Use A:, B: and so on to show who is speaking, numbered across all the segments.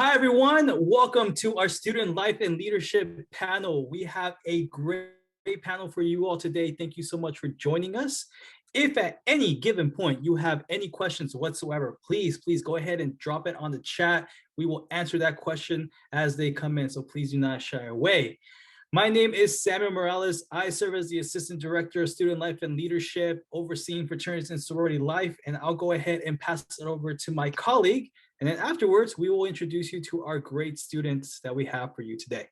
A: Hi, everyone. Welcome to our Student Life and Leadership panel. We have a great panel for you all today. Thank you so much for joining us. If at any given point you have any questions whatsoever, please go ahead and drop it on the chat. We will answer that question as they come in, so please do not shy away. My name is Samuel Morales. I serve as the Assistant Director of Student Life and Leadership, overseeing fraternities and sorority life, and I'll go ahead and pass it over to my colleague, and then afterwards, we will introduce you to our great students that we have for you today.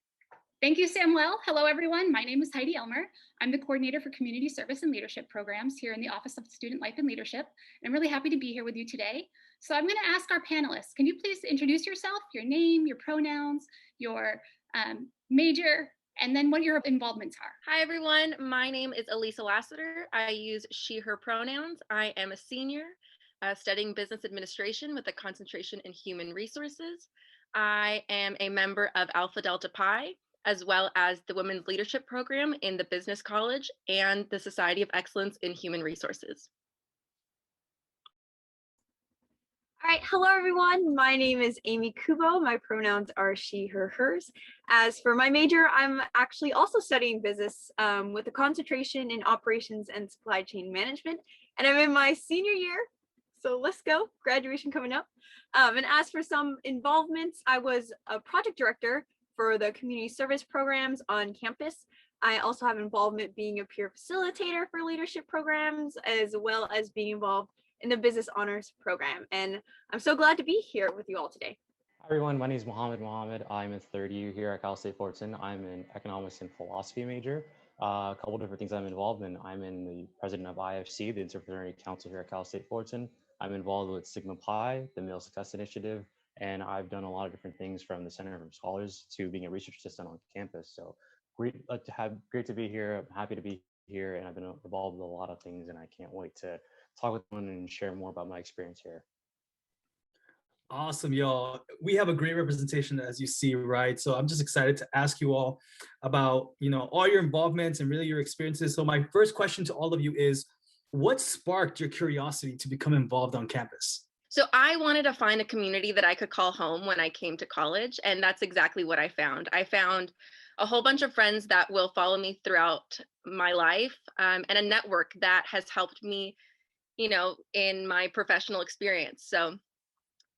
B: Thank you, Samuel. Hello, everyone. My name is Heidi Elmer. I'm the coordinator for Community Service and Leadership Programs here in the Office of Student Life and Leadership. And I'm really happy to be here with you today. So I'm going to ask our panelists, can you please introduce yourself, your name, your pronouns, your major, and then what your involvements are?
C: Hi, everyone. My name is Elisa Lassiter. I use she, her pronouns. I am a senior studying business administration with a concentration in human resources. I am a member of Alpha Delta Pi, as well as the Women's Leadership Program in the Business College and the Society of Excellence in Human Resources.
D: All right, hello everyone. My name is Amy Kubo. My pronouns are she, her, hers. As for my major, I'm actually also studying business with a concentration in operations and supply chain management, and I'm in my senior year. So let's go, graduation coming up. And as for some involvements, I was a project director for the community service programs on campus. I also have involvement being a peer facilitator for leadership programs, as well as being involved in the business honors program. And I'm so glad to be here with you all today.
E: Hi everyone, my name is Mohammed. I'm in third year here at Cal State Fullerton. I'm an economics and philosophy major. A couple different things I'm involved in. I'm in the president of IFC, the Interfraternity Council here at Cal State Fullerton. I'm involved with Sigma Pi, the Male Success Initiative, and I've done a lot of different things from the Center for Scholars to being a research assistant on campus. So great to be here. I'm happy to be here, and I've been involved with a lot of things, and I can't wait to talk with them and share more about my experience here.
A: Awesome, y'all. We have a great representation, as you see, right? So I'm just excited to ask you all about, all your involvements and really your experiences. So my first question to all of you is, what sparked your curiosity to become involved on campus?
C: So I wanted to find a community that I could call home when I came to college, and that's exactly what I found. I found a whole bunch of friends that will follow me throughout my life, and a network that has helped me, in my professional experience. So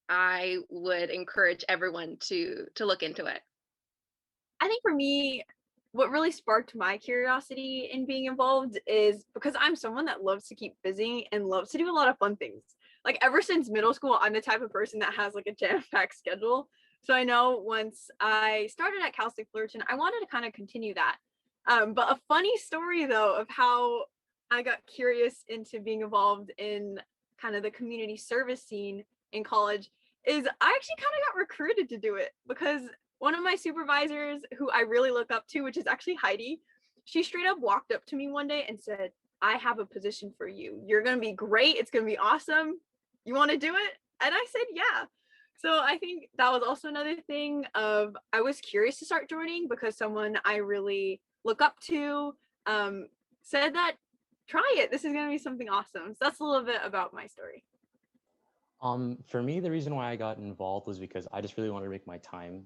C: I would encourage everyone to look into it.
D: I think for me, what really sparked my curiosity in being involved is because I'm someone that loves to keep busy and loves to do a lot of fun things. Like ever since middle school, I'm the type of person that has like a jam-packed schedule. So I know once I started at Cal State Fullerton, I wanted to kind of continue that. But a funny story though of how I got curious into being involved in kind of the community service scene in college is I actually kind of got recruited to do it because one of my supervisors who I really look up to, which is actually Heidi, she straight up walked up to me one day and said, I have a position for you. You're going to be great. It's going to be awesome. You want to do it? And I said, yeah. So I think that was also another thing of I was curious to start joining because someone I really look up to said that try it. This is going to be something awesome. So that's a little bit about my story.
E: For me, the reason why I got involved was because I just really wanted to make my time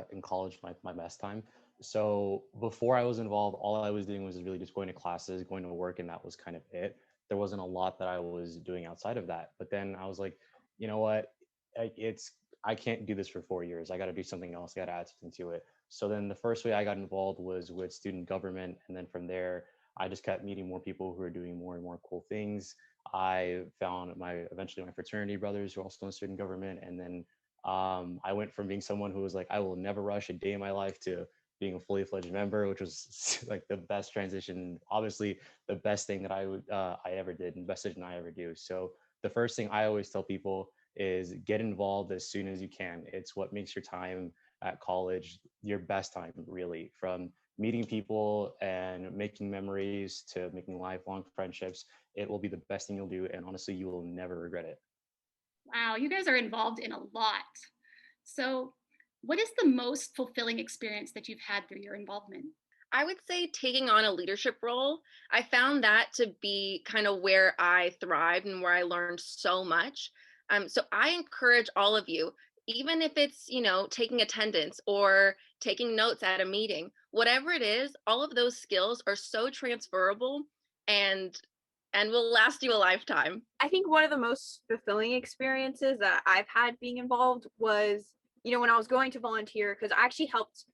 E: in college my best time. So before I was involved, all I was doing was really just going to classes, going to work, and that was kind of it. There wasn't a lot that I was doing outside of that. But then I was like, you know what? I can't do this for 4 years. I got to do something else. I got to add something to it. So then the first way I got involved was with student government. And then from there, I just kept meeting more people who are doing more and more cool things. I found eventually my fraternity brothers who are also in student government. And then I went from being someone who was like, I will never rush a day in my life to being a fully fledged member, which was like the best transition, obviously the best thing that I ever did and best decision I ever do. So the first thing I always tell people is get involved as soon as you can. It's what makes your time at college your best time, really, from meeting people and making memories to making lifelong friendships. It will be the best thing you'll do, and honestly, you will never regret it.
B: Wow, you guys are involved in a lot. So what is the most fulfilling experience that you've had through your involvement?
C: I would say taking on a leadership role. I found that to be kind of where I thrived and where I learned so much. So I encourage all of you, even if it's, taking attendance or taking notes at a meeting, whatever it is, all of those skills are so transferable and will last you a lifetime.
D: I think one of the most fulfilling experiences that I've had being involved was, when I was going to volunteer, because I actually helped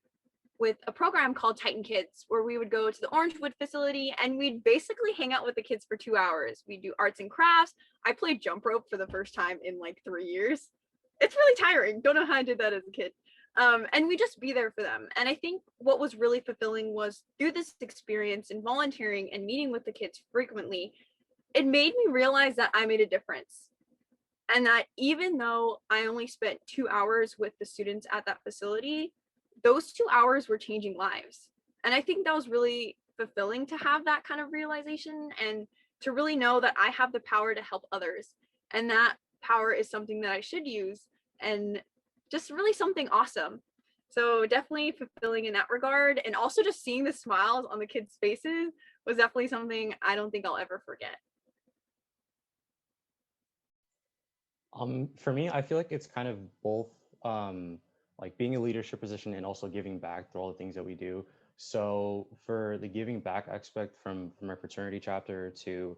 D: with a program called Titan Kids, where we would go to the Orangewood facility and we'd basically hang out with the kids for 2 hours. We'd do arts and crafts. I played jump rope for the first time in like 3 years. It's really tiring. Don't know how I did that as a kid. And we just be there for them. And I think what was really fulfilling was through this experience and volunteering and meeting with the kids frequently, it made me realize that I made a difference. And that even though I only spent 2 hours with the students at that facility, those 2 hours were changing lives. And I think that was really fulfilling to have that kind of realization and to really know that I have the power to help others. And that power is something that I should use and just really something awesome. So definitely fulfilling in that regard. And also just seeing the smiles on the kids' faces was definitely something I don't think I'll ever forget.
E: For me, I feel like it's kind of both, like being a leadership position and also giving back through all the things that we do. So for the giving back aspect from our fraternity chapter to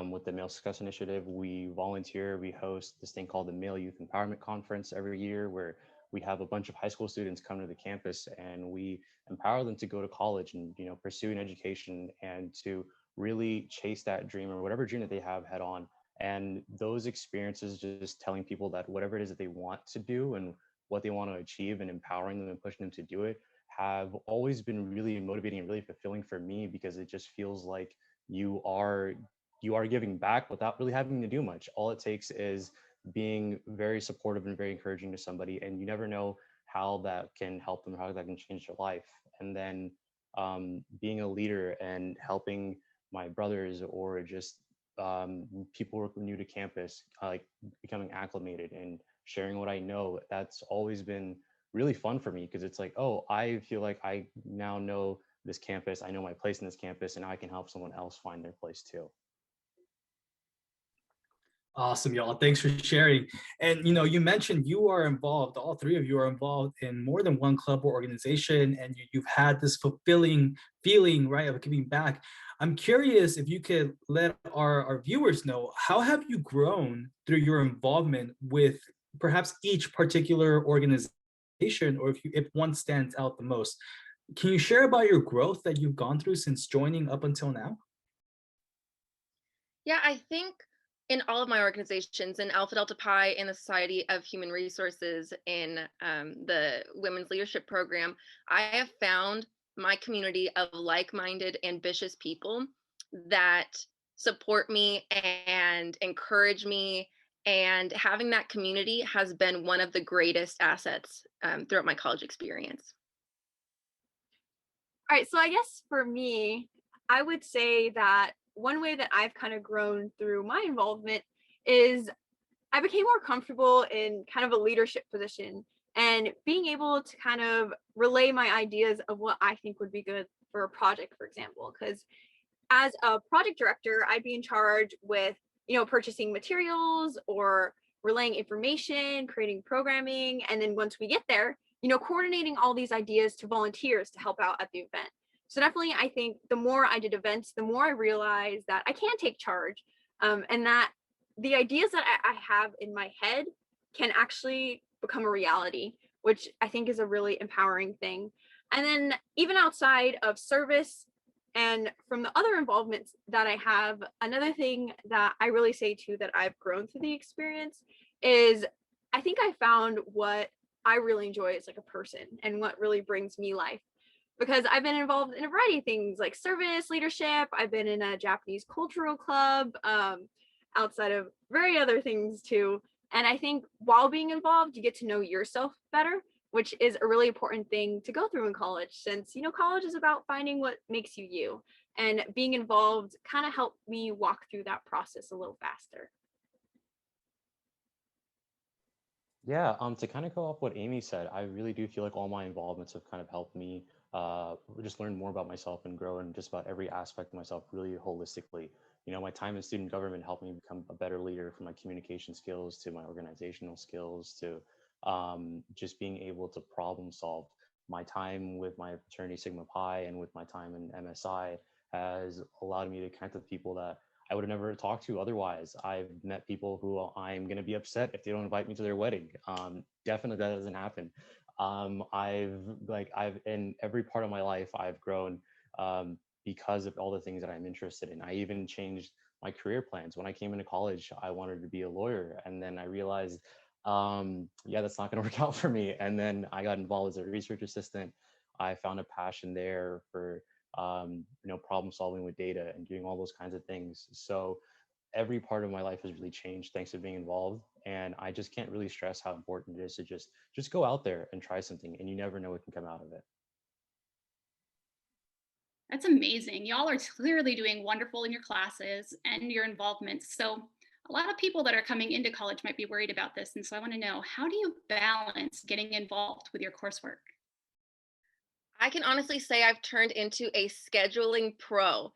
E: with the Male Success Initiative, we volunteer. We host this thing called the Male Youth Empowerment Conference every year, where we have a bunch of high school students come to the campus and we empower them to go to college and pursue an education and to really chase that dream or whatever dream that they have head on. And those experiences, just telling people that whatever it is that they want to do and what they want to achieve and empowering them and pushing them to do it, have always been really motivating and really fulfilling for me, because it just feels like you are giving back without really having to do much. All it takes is being very supportive and very encouraging to somebody, and you never know how that can help them, how that can change their life. And then being a leader and helping my brothers or just people who are new to campus, like becoming acclimated and sharing what I know, that's always been really fun for me, because it's like, oh, I feel like I now know this campus, I know my place in this campus, and I can help someone else find their place too.
A: Awesome, y'all. Thanks for sharing. And you mentioned you are involved, all three of you are involved in more than one club or organization, and you've had this fulfilling feeling, right, of giving back. I'm curious if you could let our viewers know, how have you grown through your involvement with perhaps each particular organization, or if one stands out the most. Can you share about your growth that you've gone through since joining up until now?
C: Yeah, I think in all of my organizations, in Alpha Delta Pi, in the Society of Human Resources, in the Women's Leadership Program, I have found my community of like-minded, ambitious people that support me and encourage me. And having that community has been one of the greatest assets throughout my college experience.
D: All right, so I guess for me, I would say that one way that I've kind of grown through my involvement is I became more comfortable in kind of a leadership position and being able to kind of relay my ideas of what I think would be good for a project, for example. Because as a project director, I'd be in charge with, purchasing materials or relaying information, creating programming. And then once we get there, coordinating all these ideas to volunteers to help out at the event. So definitely, I think the more I did events, the more I realized that I can take charge, and that the ideas that I have in my head can actually become a reality, which I think is a really empowering thing. And then even outside of service and from the other involvements that I have, another thing that I really say too that I've grown through the experience is I think I found what I really enjoy as like a person and what really brings me life. Because I've been involved in a variety of things like service, leadership. I've been in a Japanese cultural club, outside of very other things too. And I think while being involved, you get to know yourself better, which is a really important thing to go through in college, since, college is about finding what makes you you. And being involved kind of helped me walk through that process a little faster.
E: Yeah, to kind of go off what Amy said, I really do feel like all my involvements have kind of helped me just learn more about myself and grow in just about every aspect of myself really holistically. My time in student government helped me become a better leader, from my communication skills to my organizational skills to just being able to problem solve. My time with my fraternity Sigma Pi and with my time in MSI has allowed me to connect with people that I would have never talked to otherwise. I've met people who I'm going to be upset if they don't invite me to their wedding. Definitely that doesn't happen. I've in every part of my life, I've grown because of all the things that I'm interested in. I even changed my career plans. When I came into college, I wanted to be a lawyer. And then I realized, yeah, that's not going to work out for me. And then I got involved as a research assistant. I found a passion there for problem solving with data and doing all those kinds of things. So every part of my life has really changed thanks to being involved. And I just can't really stress how important it is to just go out there and try something, and you never know what can come out of it.
B: That's amazing. Y'all are clearly doing wonderful in your classes and your involvement. So a lot of people that are coming into college might be worried about this. And so I want to know, how do you balance getting involved with your coursework?
C: I can honestly say I've turned into a scheduling pro.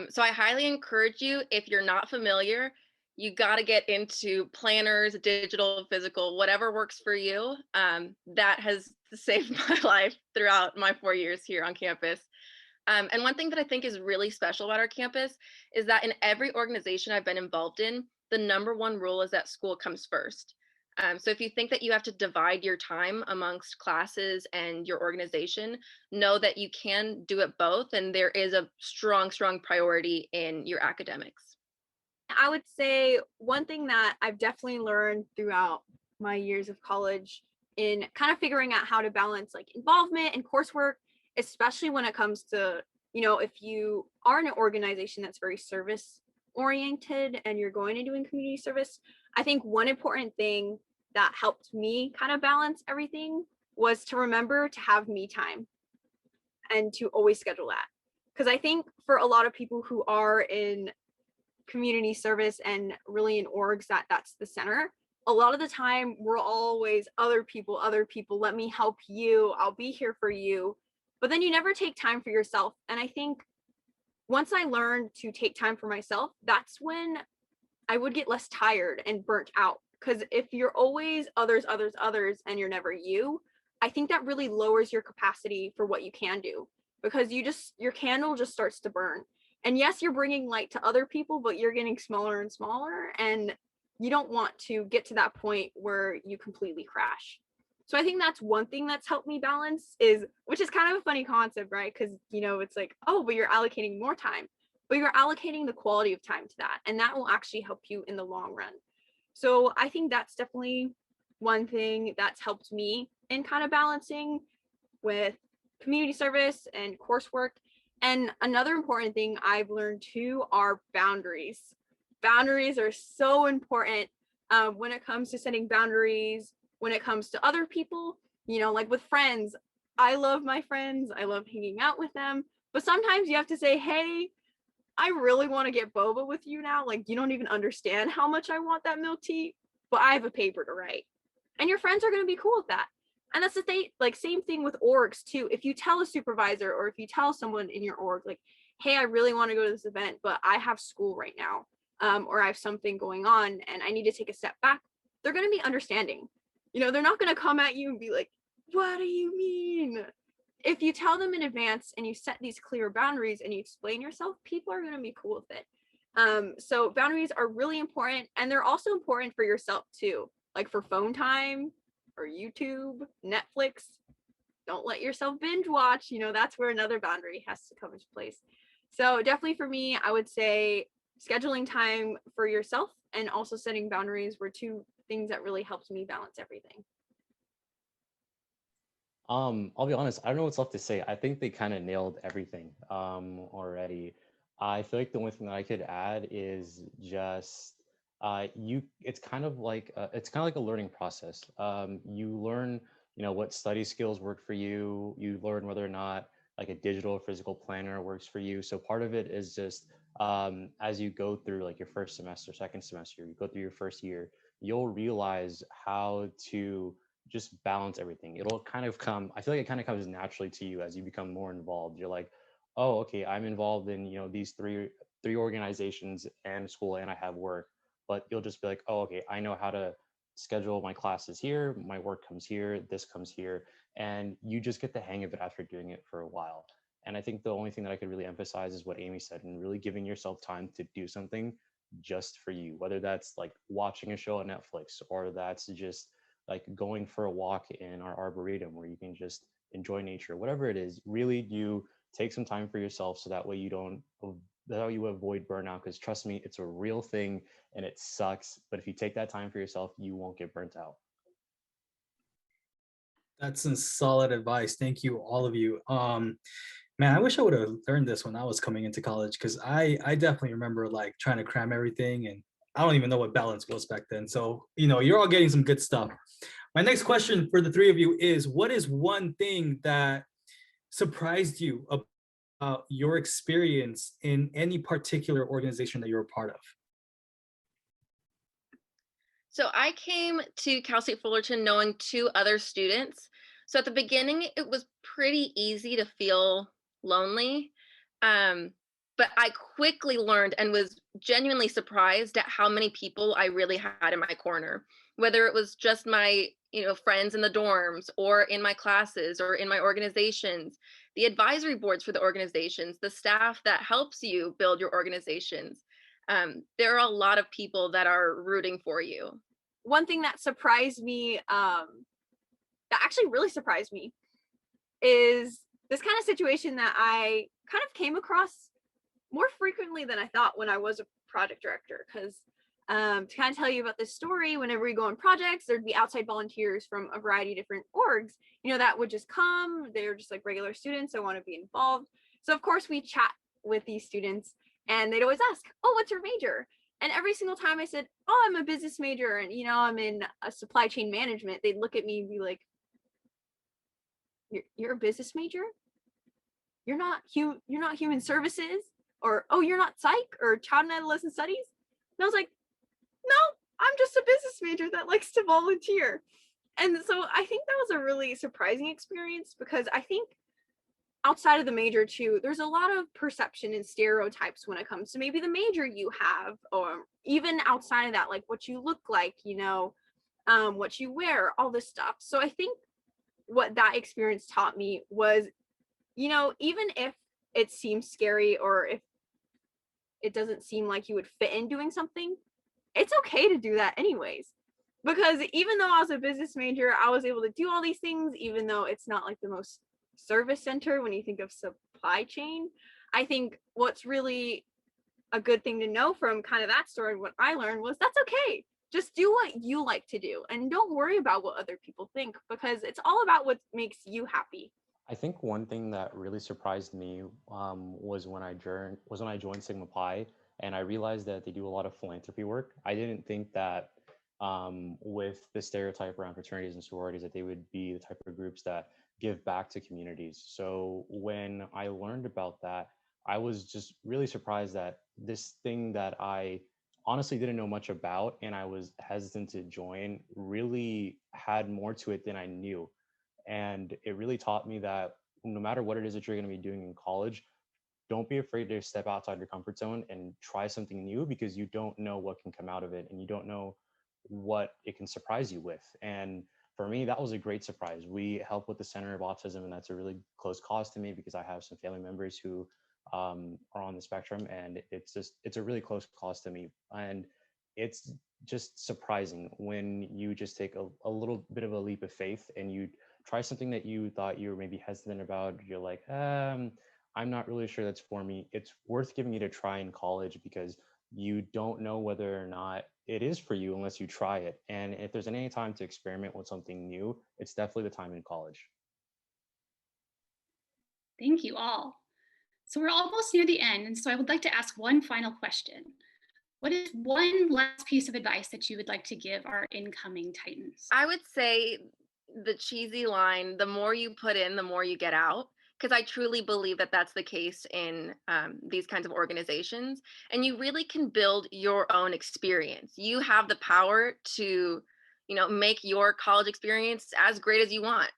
C: So I highly encourage you, if you're not familiar, you got to get into planners, digital, physical, whatever works for you. That has saved my life throughout my 4 years here on campus. And one thing that I think is really special about our campus is that in every organization I've been involved in, the number one rule is that school comes first. So if you think that you have to divide your time amongst classes and your organization, know that you can do it both, and there is a strong, strong priority in your academics.
D: I would say one thing that I've definitely learned throughout my years of college in kind of figuring out how to balance like involvement and coursework, especially when it comes to, if you are in an organization that's very service oriented and you're going to doing community service, I think one important thing that helped me kind of balance everything was to remember to have me time and to always schedule that. Because I think for a lot of people who are in community service and really in orgs that's the center, a lot of the time we're always other people, let me help you, I'll be here for you, but then you never take time for yourself. And I think once I learned to take time for myself, that's when I would get less tired and burnt out. Because if you're always others and you're never you, I think that really lowers your capacity for what you can do, because your candle just starts to burn. And yes, you're bringing light to other people, but you're getting smaller and smaller, and you don't want to get to that point where you completely crash. So I think that's one thing that's helped me balance, which is kind of a funny concept, right? Because it's like, oh, but you're allocating more time, but you're allocating the quality of time to that, and that will actually help you in the long run. So I think that's definitely one thing that's helped me in kind of balancing with community service and coursework. And another important thing I've learned too are boundaries. Boundaries are so important when it comes to setting boundaries, when it comes to other people, like with friends. I love my friends, I love hanging out with them, but sometimes you have to say, hey, I really want to get boba with you now. Like, you don't even understand how much I want that milk tea, but I have a paper to write. And your friends are going to be cool with that. And that's the thing, like, same thing with orgs too. If you tell a supervisor or if you tell someone in your org, like, hey, I really want to go to this event, but I have school right now, or I have something going on and I need to take a step back, they're going to be understanding. They're not going to come at you and be like, what do you mean? If you tell them in advance and you set these clear boundaries and you explain yourself, people are going to be cool with it. So boundaries are really important, and they're also important for yourself too, like for phone time or YouTube, Netflix. Don't let yourself binge watch. That's where another boundary has to come into place. So definitely for me, I would say scheduling time for yourself and also setting boundaries were two things that really helped me balance everything.
E: I'll be honest, I don't know what's left to say. I think they kind of nailed everything already. I feel like the only thing that I could add is just it's kind of like a learning process. You learn, what study skills work for you. You learn whether or not like a digital or physical planner works for you. So part of it is just as you go through like your first semester, second semester, you go through your first year, you'll realize how to just balance everything. It'll kind of come, I feel like it kind of comes naturally to you as you become more involved. You're like, oh, okay, I'm involved in, these three organizations and school, and I have work. But you'll just be like, oh, okay, I know how to schedule my classes here, my work comes here, this comes here, and you just get the hang of it after doing it for a while. And I think the only thing that I could really emphasize is what Amy said, and really giving yourself time to do something just for you, whether that's like watching a show on Netflix, or that's just like going for a walk in our arboretum where you can just enjoy nature, whatever it is. Really, you take some time for yourself so that way you don't, that how you avoid burnout, because trust me, it's a real thing and it sucks. But if you take that time for yourself, you won't get burnt out.
A: That's some solid advice. Thank you, all of you. Man, I wish I would have learned this when I was coming into college, because I definitely remember like trying to cram everything, and I don't even know what balance was back then. So, you're all getting some good stuff. My next question for the three of you is, what is one thing that surprised you about your experience in any particular organization that you're a part of?
C: So I came to Cal State Fullerton knowing two other students. So at the beginning, it was pretty easy to feel lonely. But I quickly learned and was genuinely surprised at how many people I really had in my corner, whether it was just my, friends in the dorms or in my classes or in my organizations, the advisory boards for the organizations, the staff that helps you build your organizations. There are a lot of people that are rooting for you.
D: One thing that surprised me, that actually really surprised me, is this kind of situation that I kind of came across more frequently than I thought when I was a project director. Because to kind of tell you about this story, whenever we go on projects, there'd be outside volunteers from a variety of different orgs, that would just come. They're just like regular students that want to be involved. So of course we chat with these students, and they'd always ask, "Oh, what's your major?" And every single time I said, "Oh, I'm a business major, and I'm in a supply chain management," they'd look at me and be like, "You're a business major? You're not human services, or oh, you're not psych or child and adolescent studies?" And I was like, "No, I'm just a business major that likes to volunteer." And so I think that was a really surprising experience, because I think outside of the major too, there's a lot of perception and stereotypes when it comes to maybe the major you have, or even outside of that, like what you look like, what you wear, all this stuff. So I think what that experience taught me was, even if it seems scary, or if it doesn't seem like you would fit in doing something, it's okay to do that anyways. Because even though I was a business major, I was able to do all these things, even though it's not like the most service center when you think of supply chain. I think what's really a good thing to know from kind of that story, what I learned was that's okay. Just do what you like to do, and don't worry about what other people think, because it's all about what makes you happy.
E: I think one thing that really surprised me was when I joined Sigma Pi, and I realized that they do a lot of philanthropy work. I didn't think that with the stereotype around fraternities and sororities that they would be the type of groups that give back to communities. So when I learned about that, I was just really surprised that this thing that I honestly didn't know much about and I was hesitant to join really had more to it than I knew. And it really taught me that no matter what it is that you're going to be doing in college, don't be afraid to step outside your comfort zone and try something new, because you don't know what can come out of it and you don't know what it can surprise you with. And for me, that was a great surprise. We help with the Center of Autism, and that's a really close cause to me because I have some family members who are on the spectrum, and it's a really close cause to me. And it's just surprising when you just take a little bit of a leap of faith and you try something that you thought you were maybe hesitant about. You're like, I'm not really sure that's for me. It's worth giving it a try in college, because you don't know whether or not it is for you unless you try it. And if there's any time to experiment with something new, it's definitely the time in college.
B: Thank you all. So we're almost near the end, and so I would like to ask one final question. What is one last piece of advice that you would like to give our incoming Titans?
C: I would say the cheesy line, the more you put in, the more you get out. Because I truly believe that that's the case in these kinds of organizations. And you really can build your own experience. You have the power to, make your college experience as great as you want.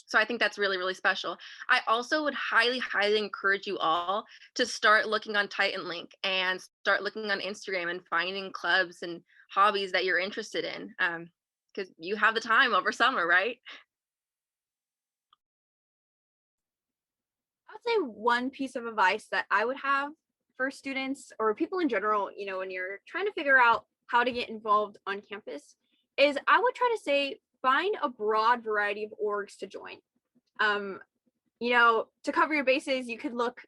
C: So I think that's really, really special. I also would highly, highly encourage you all to start looking on Titan Link and start looking on Instagram and finding clubs and hobbies that you're interested in, because you have the time over summer, right?
D: I would say one piece of advice that I would have for students or people in general, when you're trying to figure out how to get involved on campus, is I would try to say find a broad variety of orgs to join. Um, to cover your bases, you could look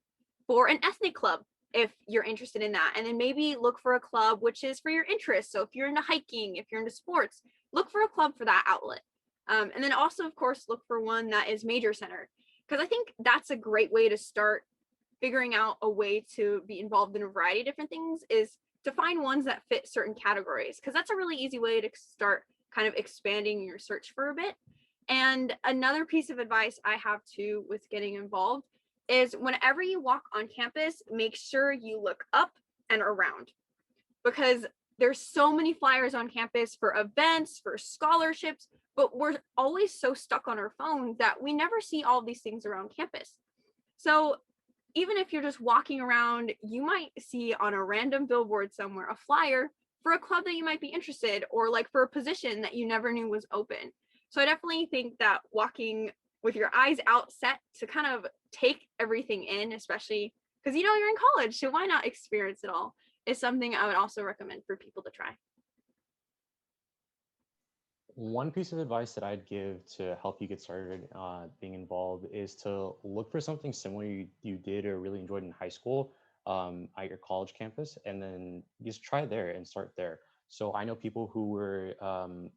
D: for an ethnic club if you're interested in that, and then maybe look for a club which is for your interests. So if you're into hiking, if you're into sports, look for a club for that outlet. And then also, of course, look for one that is major centered, because I think that's a great way to start figuring out a way to be involved in a variety of different things, is to find ones that fit certain categories, because that's a really easy way to start kind of expanding your search for a bit. And another piece of advice I have too with getting involved is whenever you walk on campus, make sure you look up and around, because there's so many flyers on campus for events, for scholarships, but we're always so stuck on our phone that we never see all these things around campus. So even if you're just walking around, you might see on a random billboard somewhere a flyer for a club that you might be interested, or like for a position that you never knew was open. So I definitely think that walking with your eyes out set to kind of take everything in, especially because you're in college, so why not experience it all, is something I would also recommend for people to try.
E: One piece of advice that I'd give to help you get started being involved is to look for something similar you did or really enjoyed in high school at your college campus, and then just try there and start there. So I know people who were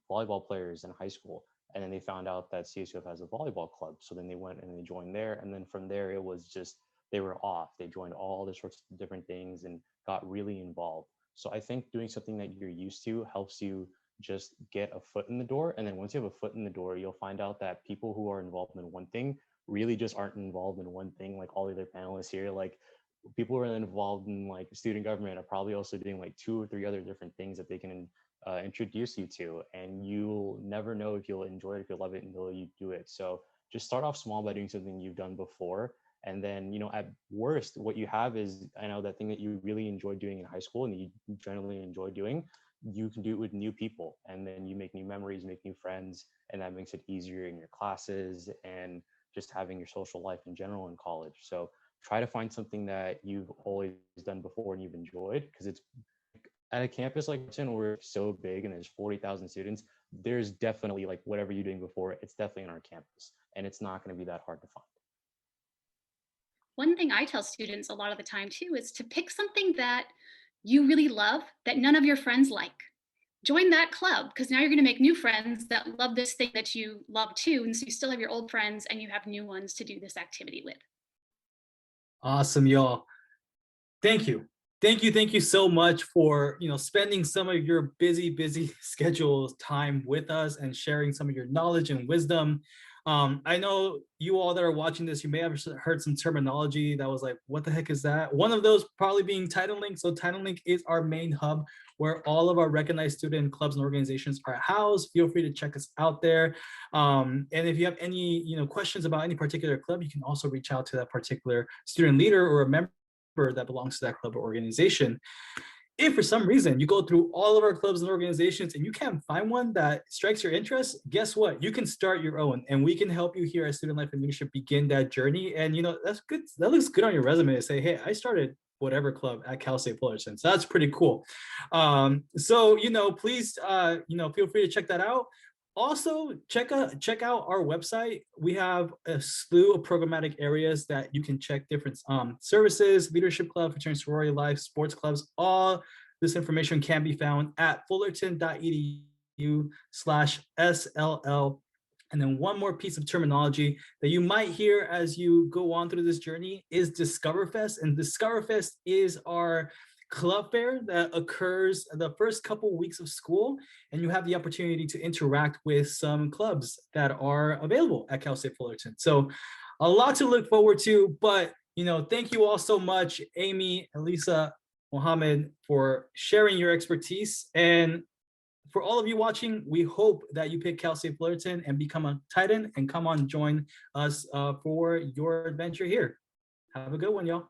E: volleyball players in high school, and then they found out that CSUF has a volleyball club. So then they went and they joined there. And then from there, it was just, they were off. They joined all the sorts of different things and got really involved. So I think doing something that you're used to helps you just get a foot in the door. And then once you have a foot in the door, you'll find out that people who are involved in one thing really just aren't involved in one thing, like all the other panelists here. Like people who are involved in like student government are probably also doing like 2 or 3 other different things that they can introduce you to, and you'll never know if you'll enjoy it, if you'll love it until you do it. So just start off small by doing something you've done before, and then at worst what you have is, I know, that thing that you really enjoy doing in high school and you generally enjoy doing, you can do it with new people, and then you make new memories, make new friends, and that makes it easier in your classes and just having your social life in general in college. So try to find something that you've always done before and you've enjoyed, because it's at a campus like Princeton, we're so big and there's 40,000 students, there's definitely, like, whatever you're doing before, it's definitely on our campus, and it's not going to be that hard to find.
B: One thing I tell students a lot of the time too is to pick something that you really love that none of your friends like. Join that club, because now you're going to make new friends that love this thing that you love too. And so you still have your old friends and you have new ones to do this activity with.
A: Awesome, y'all. Thank you. Thank you so much for spending some of your busy schedule time with us and sharing some of your knowledge and wisdom. I know you all that are watching this, you may have heard some terminology that was like, what the heck is that? One of those probably being Title Link. So Title Link is our main hub where all of our recognized student clubs and organizations are housed. Feel free to check us out there. And if you have any questions about any particular club, you can also reach out to that particular student leader or a member that belongs to that club or organization. If for some reason you go through all of our clubs and organizations and you can't find one that strikes your interest, guess what? You can start your own, and we can help you here at Student Life and Leadership begin that journey. And that's good. That looks good on your resume to say, hey, I started whatever club at Cal State Fullerton. So that's pretty cool. So please feel free to check that out. Also, check out our website. We have a slew of programmatic areas that you can check different services, leadership club, fraternity sorority life, sports clubs. All this information can be found at fullerton.edu/SLL. And then one more piece of terminology that you might hear as you go on through this journey is Discoverfest. And Discoverfest is our club fair that occurs the first couple weeks of school, and you have the opportunity to interact with some clubs that are available at Cal State Fullerton. So a lot to look forward to, but thank you all so much, Amy, Elisa, Mohammed, for sharing your expertise. And for all of you watching, we hope that you pick Cal State Fullerton and become a Titan and come on join us for your adventure here. Have a good one, y'all.